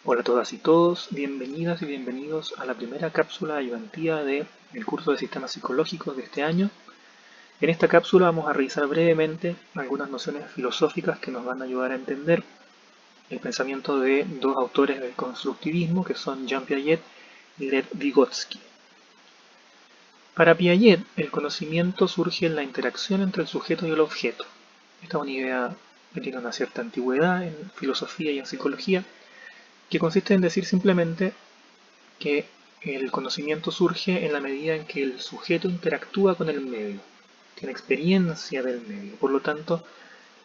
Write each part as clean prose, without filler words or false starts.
Hola a todas y todos, bienvenidas y bienvenidos a la primera cápsula ayudantiva del curso de Sistemas Psicológicos de este año. En esta cápsula vamos a revisar brevemente algunas nociones filosóficas que nos van a ayudar a entender el pensamiento de dos autores del constructivismo que son Jean Piaget y Lev Vygotsky. Para Piaget, el conocimiento surge en la interacción entre el sujeto y el objeto. Esta es una idea que tiene una cierta antigüedad en filosofía y en psicología, que consiste en decir simplemente que el conocimiento surge en la medida en que el sujeto interactúa con el medio, tiene experiencia del medio. Por lo tanto,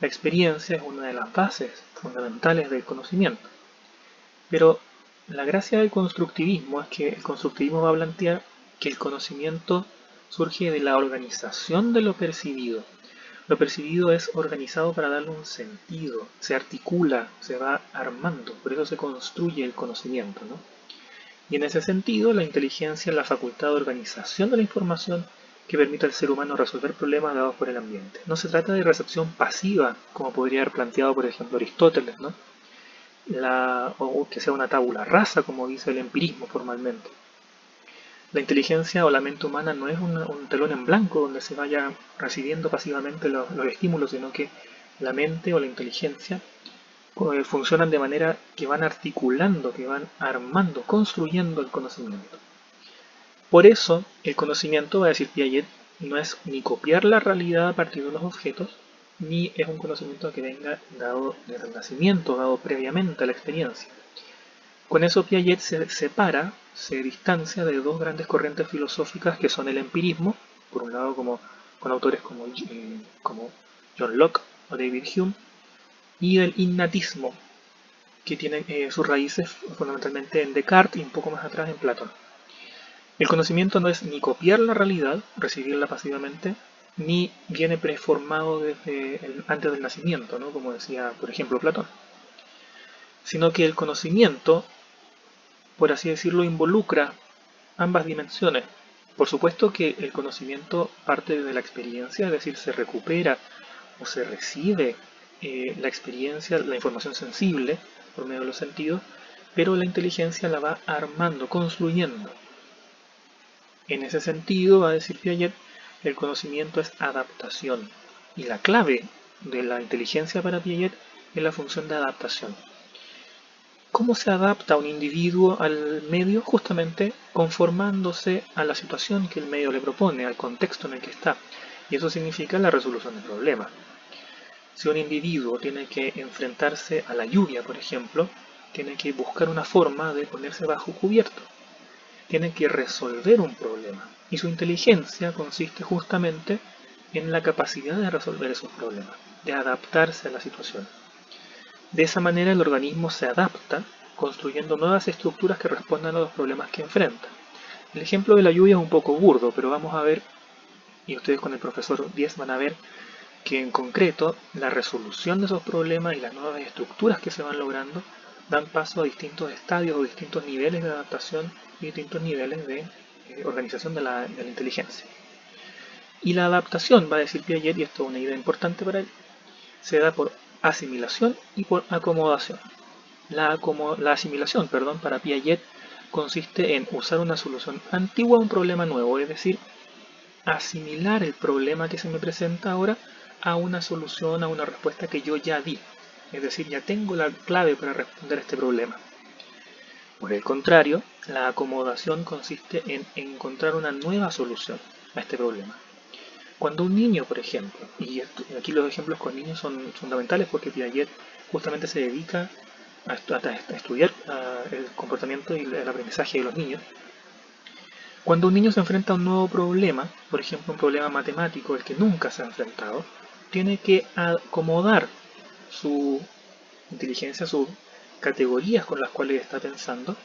la experiencia es una de las bases fundamentales del conocimiento. Pero la gracia del constructivismo es que el constructivismo va a plantear que el conocimiento surge de la organización de lo percibido. Lo percibido es organizado para darle un sentido, se articula, se va armando, por eso se construye el conocimiento, ¿no? Y en ese sentido, la inteligencia es la facultad de organización de la información que permite al ser humano resolver problemas dados por el ambiente. No se trata de recepción pasiva, como podría haber planteado, por ejemplo, Aristóteles, ¿no? O que sea una tabula rasa, como dice el empirismo formalmente. La inteligencia o la mente humana no es un telón en blanco donde se vaya recibiendo pasivamente los estímulos, sino que la mente o la inteligencia funcionan de manera que van articulando, que van armando, construyendo el conocimiento. Por eso, el conocimiento, va a decir Piaget, no es ni copiar la realidad a partir de los objetos, ni es un conocimiento que venga dado desde el nacimiento, dado previamente a la experiencia. Con eso Piaget se separa, se distancia de dos grandes corrientes filosóficas que son el empirismo, por un lado con autores como John Locke o David Hume, y el innatismo, que tiene sus raíces fundamentalmente en Descartes y un poco más atrás en Platón. El conocimiento no es ni copiar la realidad, recibirla pasivamente, ni viene preformado antes del nacimiento, ¿no? Como decía, por ejemplo, Platón, sino que el conocimiento, por así decirlo, involucra ambas dimensiones. Por supuesto que el conocimiento parte de la experiencia, es decir, se recupera o se recibe la experiencia, la información sensible por medio de los sentidos, pero la inteligencia la va armando, construyendo. En ese sentido, va a decir Piaget, el conocimiento es adaptación, y la clave de la inteligencia para Piaget es la función de adaptación. ¿Cómo se adapta un individuo al medio? Justamente conformándose a la situación que el medio le propone, al contexto en el que está. Y eso significa la resolución de problemas. Si un individuo tiene que enfrentarse a la lluvia, por ejemplo, tiene que buscar una forma de ponerse bajo cubierto. Tiene que resolver un problema. Y su inteligencia consiste justamente en la capacidad de resolver esos problemas, de adaptarse a la situación. De esa manera el organismo se adapta, construyendo nuevas estructuras que respondan a los problemas que enfrenta. El ejemplo de la lluvia es un poco burdo, pero vamos a ver, y ustedes con el profesor Diez van a ver, que en concreto la resolución de esos problemas y las nuevas estructuras que se van logrando dan paso a distintos estadios o distintos niveles de adaptación y distintos niveles de organización de la inteligencia. Y la adaptación, va a decir Piaget, y esto es una idea importante para él, se da por asimilación y por acomodación. La asimilación, para Piaget consiste en usar una solución antigua a un problema nuevo, es decir, asimilar el problema que se me presenta ahora a una solución, a una respuesta que yo ya di. Es decir, ya tengo la clave para responder a este problema. Por el contrario, la acomodación consiste en encontrar una nueva solución a este problema. Cuando un niño, por ejemplo, y aquí los ejemplos con niños son fundamentales porque Piaget justamente se dedica a estudiar el comportamiento y el aprendizaje de los niños. Cuando un niño se enfrenta a un nuevo problema, por ejemplo un problema matemático al que nunca se ha enfrentado, tiene que acomodar su inteligencia, sus categorías con las cuales está pensando,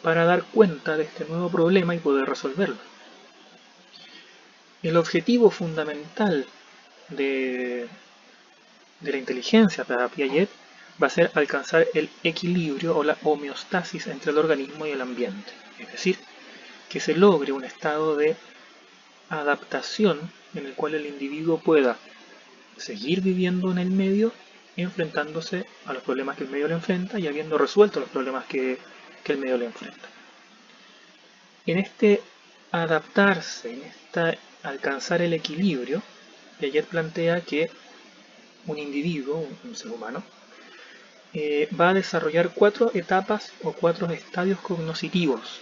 para dar cuenta de este nuevo problema y poder resolverlo. El objetivo fundamental de la inteligencia para Piaget va a ser alcanzar el equilibrio o la homeostasis entre el organismo y el ambiente, es decir, que se logre un estado de adaptación en el cual el individuo pueda seguir viviendo en el medio, enfrentándose a los problemas que el medio le enfrenta y habiendo resuelto los problemas que el medio le enfrenta. En este adaptarse, en esta alcanzar el equilibrio, Piaget plantea que un individuo, un ser humano, va a desarrollar 4 etapas o 4 estadios cognitivos,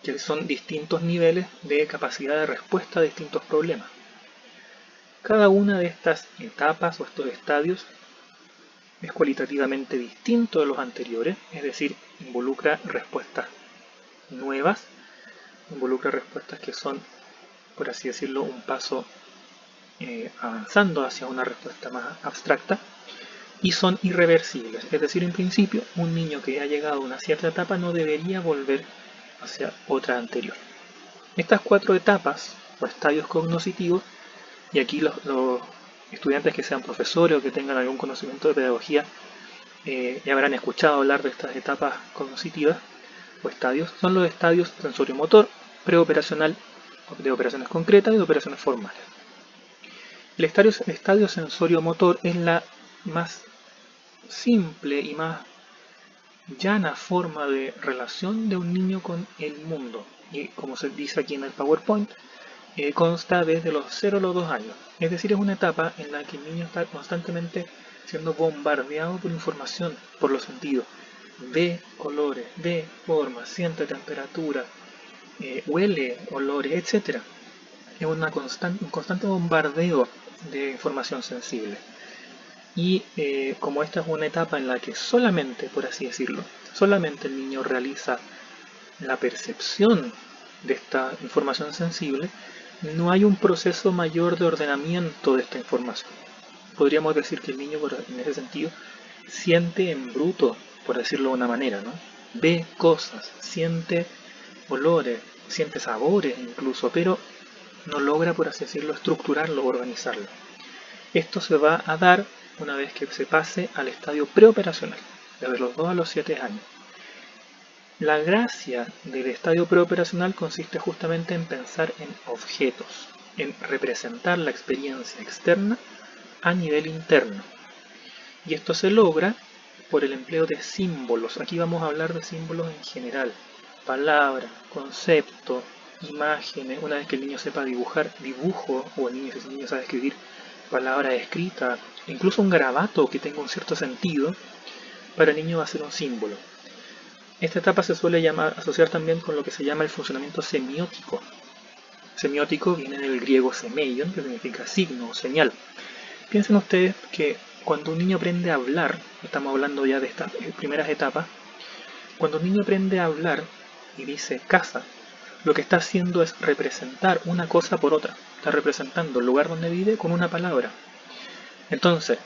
que son distintos niveles de capacidad de respuesta a distintos problemas. Cada una de estas etapas o estos estadios es cualitativamente distinto de los anteriores, es decir, involucra respuestas nuevas, involucra respuestas que son, por así decirlo, un paso avanzando hacia una respuesta más abstracta, y son irreversibles, es decir, en principio, un niño que ha llegado a una cierta etapa no debería volver hacia otra anterior. Estas 4 etapas o estadios cognitivos, y aquí los estudiantes que sean profesores o que tengan algún conocimiento de pedagogía ya habrán escuchado hablar de estas etapas cognitivas o estadios, son los estadios sensorio-motor, preoperacional, de operaciones concretas y de operaciones formales. El estadio sensorio-motor es la más simple y más llana forma de relación de un niño con el mundo, y como se dice aquí en el PowerPoint, consta desde los 0 a los 2 años, es decir, es una etapa en la que el niño está constantemente siendo bombardeado por información, por los sentidos, ve colores, ve formas, siente temperatura, huele olores, etc. Es un constante bombardeo de información sensible. Y como esta es una etapa en la que solamente, por así decirlo, solamente el niño realiza la percepción de esta información sensible, no hay un proceso mayor de ordenamiento de esta información. Podríamos decir que el niño, en ese sentido, siente en bruto, por decirlo de una manera, ¿no? Ve cosas, siente olores, siente sabores incluso, pero no logra, por así decirlo, estructurarlo o organizarlo. Esto se va a dar una vez que se pase al estadio preoperacional, desde los 2 a los 7 años. La gracia del estadio preoperacional consiste justamente en pensar en objetos, en representar la experiencia externa a nivel interno. Y esto se logra por el empleo de símbolos. Aquí vamos a hablar de símbolos en general. Palabras, conceptos, imágenes. Una vez que el niño sepa dibujar, dibujo, o el niño sabe escribir palabras escritas, incluso un garabato que tenga un cierto sentido, para el niño va a ser un símbolo. Esta etapa se suele asociar también con lo que se llama el funcionamiento semiótico. Semiótico viene del griego semeion, que significa signo o señal. Piensen ustedes que cuando un niño aprende a hablar, estamos hablando ya de estas primeras etapas, cuando un niño aprende a hablar y dice casa, lo que está haciendo es representar una cosa por otra. Está representando el lugar donde vive con una palabra. Entonces,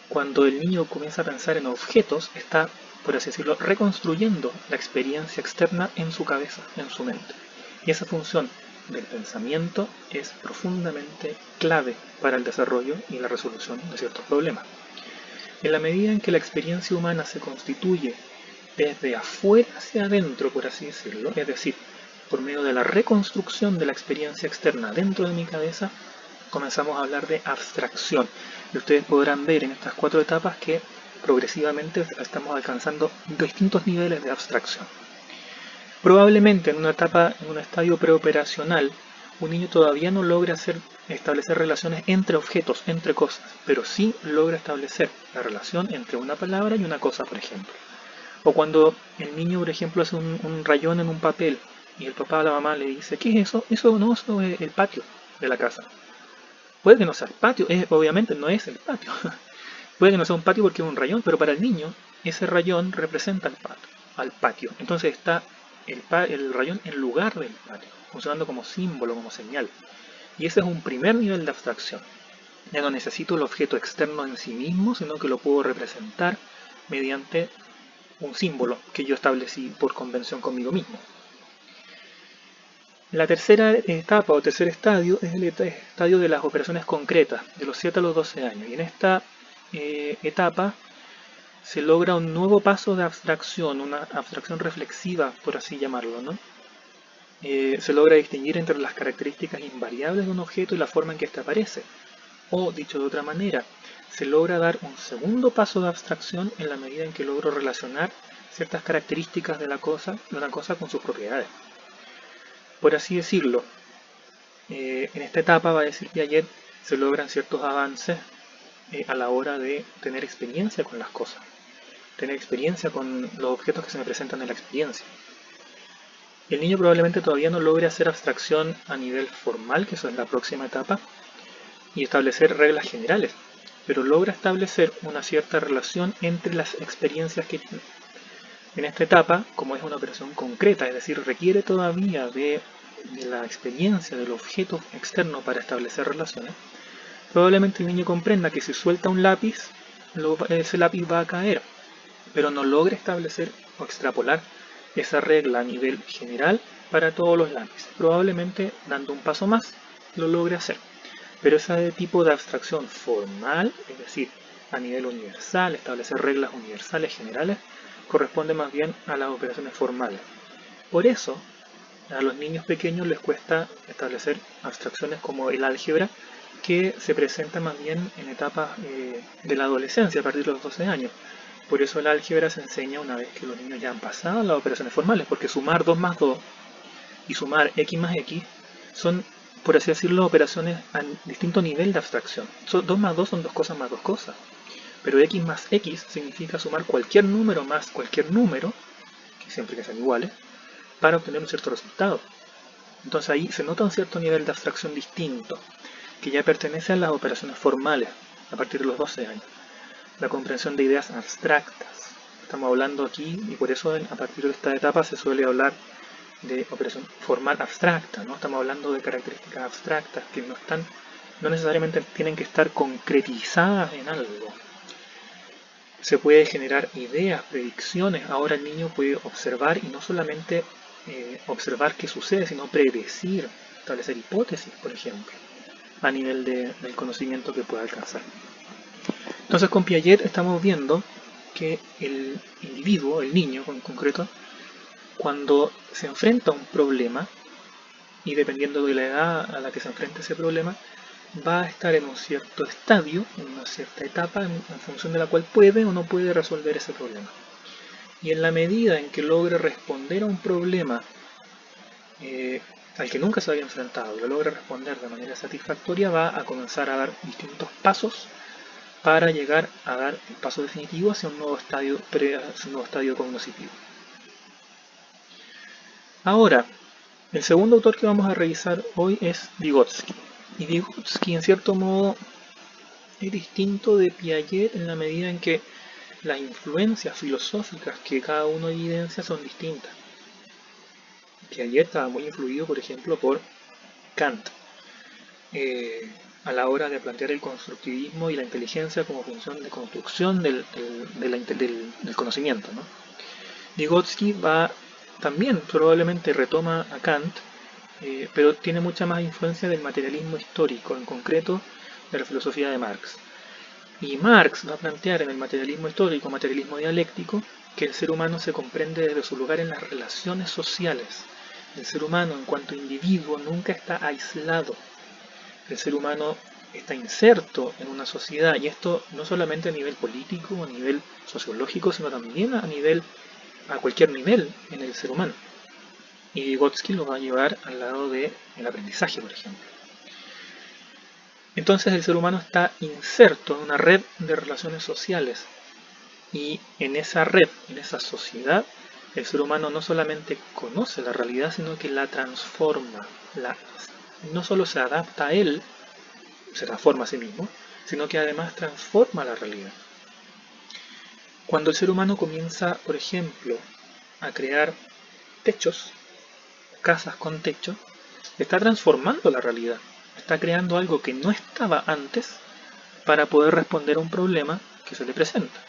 cuando el niño comienza a pensar en objetos, está, por así decirlo, reconstruyendo la experiencia externa en su cabeza, en su mente. Y esa función del pensamiento es profundamente clave para el desarrollo y la resolución de ciertos problemas. En la medida en que la experiencia humana se constituye desde afuera hacia adentro, por así decirlo, es decir, por medio de la reconstrucción de la experiencia externa dentro de mi cabeza, comenzamos a hablar de abstracción. Y ustedes podrán ver en estas 4 etapas que progresivamente estamos alcanzando distintos niveles de abstracción. Probablemente en una etapa, en un estadio preoperacional, un niño todavía no logra establecer relaciones entre objetos, entre cosas, pero sí logra establecer la relación entre una palabra y una cosa, por ejemplo. O cuando el niño, por ejemplo, hace un rayón en un papel y el papá o la mamá le dice, ¿qué es eso? Eso es el patio de la casa. Puede que no sea el patio, obviamente no es el patio. Puede que no sea un patio porque es un rayón, pero para el niño ese rayón representa al patio. Entonces está el rayón en lugar del patio, funcionando como símbolo, como señal. Y ese es un primer nivel de abstracción. Ya no necesito el objeto externo en sí mismo, sino que lo puedo representar mediante un símbolo que yo establecí por convención conmigo mismo. La tercera etapa o tercer estadio es el estadio de las operaciones concretas, de los 7 a los 12 años. Y en esta etapa se logra un nuevo paso de abstracción, una abstracción reflexiva, por así llamarlo, ¿no? Se logra distinguir entre las características invariables de un objeto y la forma en que éste aparece. O, dicho de otra manera, se logra dar un segundo paso de abstracción en la medida en que logro relacionar ciertas características de una cosa con sus propiedades. Por así decirlo, en esta etapa, va a decir Piaget, se logran ciertos avances a la hora de tener experiencia con las cosas, tener experiencia con los objetos que se me presentan en la experiencia. El niño probablemente todavía no logre hacer abstracción a nivel formal, que eso es la próxima etapa, y establecer reglas generales, pero logra establecer una cierta relación entre las experiencias que tiene. En esta etapa, como es una operación concreta, es decir, requiere todavía de la experiencia del objeto externo para establecer relaciones, probablemente el niño comprenda que si suelta un lápiz, ese lápiz va a caer, pero no logra establecer o extrapolar esa regla a nivel general para todos los lápices. Probablemente dando un paso más lo logre hacer. Pero ese tipo de abstracción formal, es decir, a nivel universal, establecer reglas universales generales, corresponde más bien a las operaciones formales. Por eso, a los niños pequeños les cuesta establecer abstracciones como el álgebra, que se presenta más bien en etapas de la adolescencia, a partir de los 12 años. Por eso el álgebra se enseña una vez que los niños ya han pasado las operaciones formales, porque sumar 2 más 2 y sumar x más x son, por así decirlo, operaciones a distinto nivel de abstracción. 2 más 2 son 2 cosas más 2 cosas. Pero x más x significa sumar cualquier número más cualquier número, que siempre que sean iguales, para obtener un cierto resultado. Entonces ahí se nota un cierto nivel de abstracción distinto, que ya pertenece a las operaciones formales, a partir de los 12 años. La comprensión de ideas abstractas. Estamos hablando aquí, y por eso a partir de esta etapa se suele hablar de operación formal abstracta, ¿no? Estamos hablando de características abstractas que no necesariamente tienen que estar concretizadas en algo. Se puede generar ideas, predicciones. Ahora el niño puede observar y no solamente observar qué sucede, sino predecir, establecer hipótesis, por ejemplo, a nivel del conocimiento que pueda alcanzar. Entonces con Piaget estamos viendo que el individuo, el niño en concreto, cuando se enfrenta a un problema, y dependiendo de la edad a la que se enfrenta ese problema, va a estar en un cierto estadio, en una cierta etapa, en función de la cual puede o no puede resolver ese problema. Y en la medida en que logre responder a un problema al que nunca se había enfrentado, y lo logre responder de manera satisfactoria, va a comenzar a dar distintos pasos para llegar a dar el paso definitivo hacia un nuevo estadio cognitivo. Ahora, el segundo autor que vamos a revisar hoy es Vygotsky. Y Vygotsky, en cierto modo, es distinto de Piaget en la medida en que las influencias filosóficas que cada uno evidencia son distintas. Piaget estaba muy influido, por ejemplo, por Kant, a la hora de plantear el constructivismo y la inteligencia como función de construcción del conocimiento, ¿no? Vygotsky también probablemente retoma a Kant, pero tiene mucha más influencia del materialismo histórico, en concreto de la filosofía de Marx. Y Marx va a plantear en el materialismo histórico, materialismo dialéctico, que el ser humano se comprende desde su lugar en las relaciones sociales. El ser humano en cuanto individuo nunca está aislado. El ser humano está inserto en una sociedad, y esto no solamente a nivel político, a nivel sociológico, sino también a cualquier nivel en el ser humano. Y Vygotsky lo va a llevar al lado del aprendizaje, por ejemplo. Entonces el ser humano está inserto en una red de relaciones sociales, y en esa red, en esa sociedad, el ser humano no solamente conoce la realidad, sino que la transforma. No solo se adapta a él, se transforma a sí mismo, sino que además transforma la realidad. Cuando el ser humano comienza, por ejemplo, a crear techos, casas con techo, está transformando la realidad. Está creando algo que no estaba antes para poder responder a un problema que se le presenta.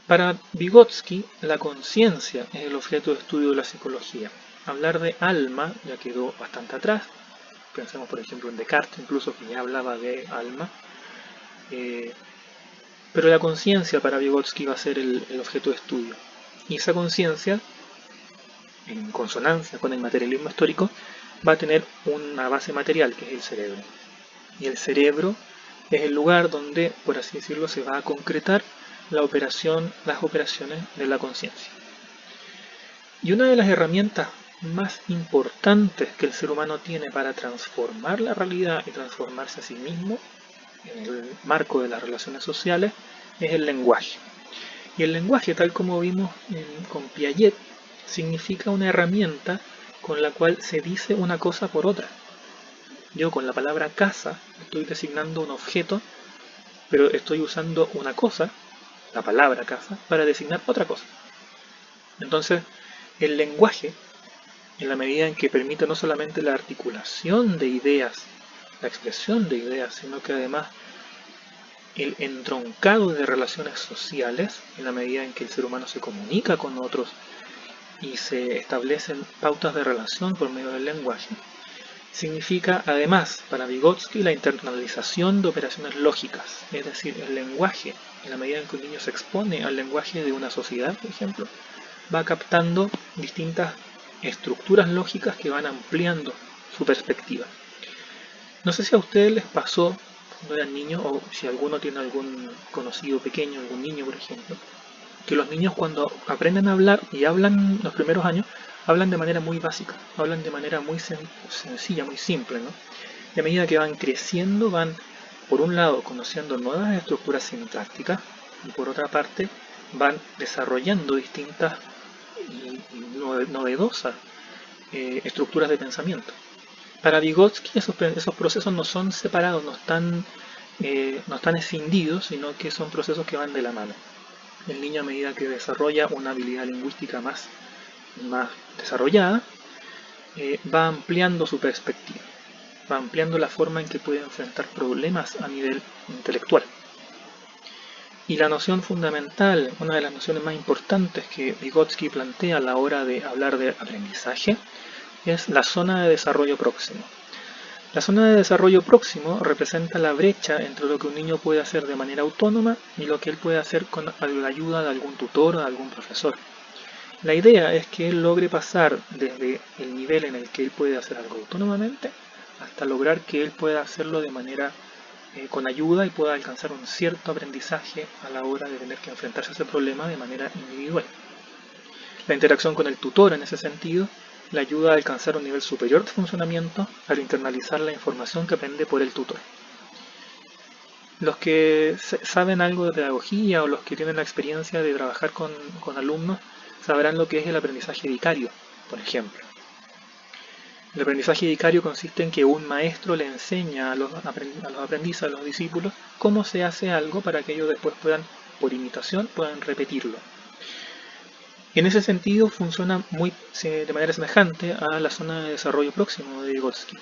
Para Vygotsky, la conciencia es el objeto de estudio de la psicología. Hablar de alma ya quedó bastante atrás. Pensemos, por ejemplo, en Descartes, incluso, que ya hablaba de alma. Pero la conciencia para Vygotsky va a ser el objeto de estudio. Y esa conciencia, en consonancia con el materialismo histórico, va a tener una base material, que es el cerebro. y el cerebro es el lugar donde, por así decirlo, se va a concretar las operaciones de la conciencia. Y una de las herramientas más importantes que el ser humano tiene para transformar la realidad y transformarse a sí mismo en el marco de las relaciones sociales es el lenguaje. Y el lenguaje, tal como vimos con Piaget, significa una herramienta con la cual se dice una cosa por otra. Yo con la palabra casa estoy designando un objeto, pero estoy usando una cosa, la palabra casa, para designar otra cosa. Entonces, el lenguaje, en la medida en que permite no solamente la articulación de ideas, la expresión de ideas, sino que además el entroncado de relaciones sociales, en la medida en que el ser humano se comunica con otros y se establecen pautas de relación por medio del lenguaje, significa además para Vygotsky la internalización de operaciones lógicas, es decir, el lenguaje, en la medida en que un niño se expone al lenguaje de una sociedad, por ejemplo, va captando distintas estructuras lógicas que van ampliando su perspectiva. No sé si a ustedes les pasó cuando eran niños, o si alguno tiene algún conocido pequeño, algún niño por ejemplo, que los niños cuando aprenden a hablar y hablan los primeros años, hablan de manera muy básica, hablan de manera muy sencilla, muy simple, ¿no? Y a medida que van creciendo, van, por un lado, conociendo nuevas estructuras sintácticas, y por otra parte, van desarrollando distintas y novedosas estructuras de pensamiento. Para Vygotsky esos procesos no son separados, no están escindidos, sino que son procesos que van de la mano. El niño, a medida que desarrolla una habilidad lingüística más desarrollada, va ampliando su perspectiva, va ampliando la forma en que puede enfrentar problemas a nivel intelectual. Y la noción fundamental, una de las nociones más importantes que Vygotsky plantea a la hora de hablar de aprendizaje, es la zona de desarrollo próximo. La zona de desarrollo próximo representa la brecha entre lo que un niño puede hacer de manera autónoma y lo que él puede hacer con la ayuda de algún tutor o de algún profesor. La idea es que él logre pasar desde el nivel en el que él puede hacer algo autónomamente hasta lograr que él pueda hacerlo de manera con ayuda y pueda alcanzar un cierto aprendizaje a la hora de tener que enfrentarse a ese problema de manera individual. La interacción con el tutor en ese sentido le ayuda a alcanzar un nivel superior de funcionamiento al internalizar la información que aprende por el tutor. Los que saben algo de pedagogía o los que tienen la experiencia de trabajar con alumnos sabrán lo que es el aprendizaje vicario, por ejemplo. El aprendizaje vicario consiste en que un maestro le enseña a los aprendices, a los discípulos, cómo se hace algo para que ellos después puedan, por imitación, puedan repetirlo. En ese sentido funciona de manera semejante a la zona de desarrollo próximo de Vygotsky.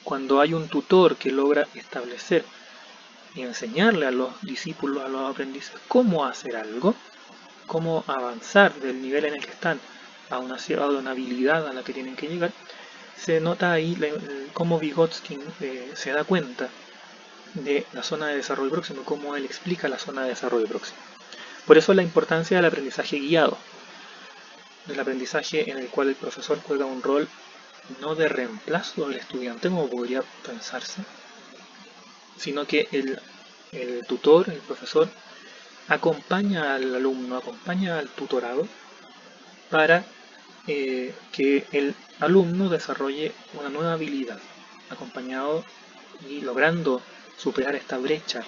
Cuando hay un tutor que logra establecer y enseñarle a los discípulos, a los aprendices, cómo hacer algo, cómo avanzar del nivel en el que están a una habilidad a la que tienen que llegar, se nota ahí cómo Vygotsky se da cuenta de la zona de desarrollo próximo, cómo él explica la zona de desarrollo próximo. Por eso la importancia del aprendizaje guiado, del aprendizaje en el cual el profesor juega un rol no de reemplazo del estudiante, como podría pensarse, sino que el tutor, el profesor, acompaña al alumno, acompaña al tutorado para que el alumno desarrolle una nueva habilidad, acompañado y logrando superar esta brecha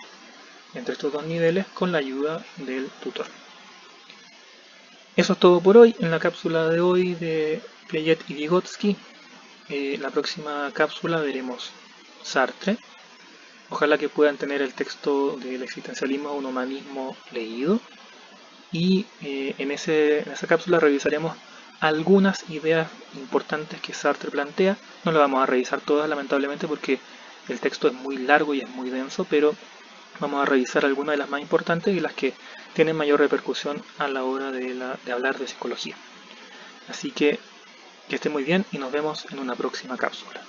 entre estos dos niveles con la ayuda del tutor. Eso es todo por hoy en la cápsula de hoy de Piaget y Vygotsky. La próxima cápsula veremos Sartre. Ojalá que puedan tener el texto del existencialismo a un humanismo leído. Y en esa cápsula revisaremos algunas ideas importantes que Sartre plantea. No las vamos a revisar todas, lamentablemente, porque el texto es muy largo y es muy denso, pero vamos a revisar algunas de las más importantes y las que tienen mayor repercusión a la hora de hablar de psicología. Así que estén muy bien y nos vemos en una próxima cápsula.